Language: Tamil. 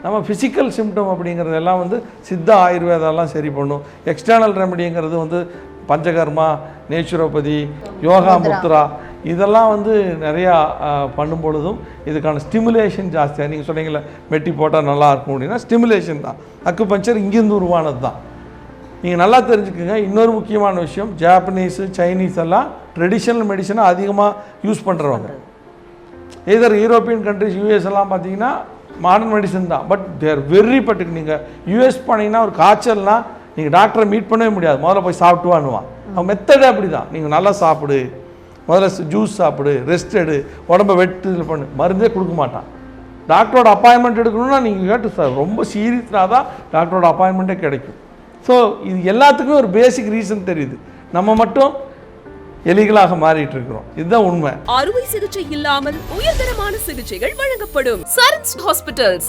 நம்ம ஃபிசிக்கல் சிம்டம் அப்படிங்கிறதெல்லாம் வந்து சித்தா ஆயுர்வேதெல்லாம் சரி பண்ணும். எக்ஸ்டர்னல் ரெமடிங்கிறது வந்து பஞ்சகர்மா, நேச்சுரோபதி, யோகா முத்ரா இதெல்லாம் வந்து நிறையா பண்ணும் பொழுதும் இதுக்கான ஸ்டிமுலேஷன் ஜாஸ்தியாக, நீங்கள் சொன்னீங்களே மெட்டி போட்டால் நல்லா இருக்கும் அப்படின்னா ஸ்டிமுலேஷன் தான். அக்குபஞ்சர் இங்கேருந்து உருவானது தான். நீங்கள் நல்லா தெரிஞ்சுக்கோங்க. இன்னொரு முக்கியமான விஷயம், ஜாப்பனீஸு சைனீஸ் எல்லாம் ட்ரெடிஷ்னல் மெடிசனை அதிகமாக யூஸ் பண்ணுறவங்க. எதர் யூரோப்பியன் கண்ட்ரிஸ் யூஎஸ் எல்லாம் பார்த்தீங்கன்னா மாடர்ன் மெடிசன் தான். But they're very particular. நீங்கள் யூஎஸ் போனீங்கன்னா ஒரு காய்ச்சல்னால் நீங்கள் டாக்டரை மீட் பண்ணவே முடியாது, முதல்ல போய் சாப்பிட்டு வாங்குவான். அவன் மெத்தடே அப்படி தான். நீங்கள் நல்லா சாப்பிடு, முதல்ல ஜூஸ் சாப்பிடு, ரெஸ்ட் எடு, உடம்பை வெட்டு இதில் பண்ணு, மருந்தே கொடுக்க மாட்டான். டாக்டரோட அப்பாயின்மெண்ட் எடுக்கணும்னா நீங்கள் கேட்டு சார் ரொம்ப சீரியஸாக தான் டாக்டரோட அப்பாயின்மெண்ட்டே கிடைக்கும். ஸோ இது எல்லாத்துக்குமே ஒரு பேசிக் ரீசன் தெரியுது. நம்ம மட்டும் எலிகளாக மாறிட்டு இருக்கிறோம். இதுதான் உண்மை. அறுவை சிகிச்சை இல்லாமல் உயர்தரமான சிகிச்சைகள் வழங்கப்படும். சரண்ஸ் ஹாஸ்பிட்டல்ஸ்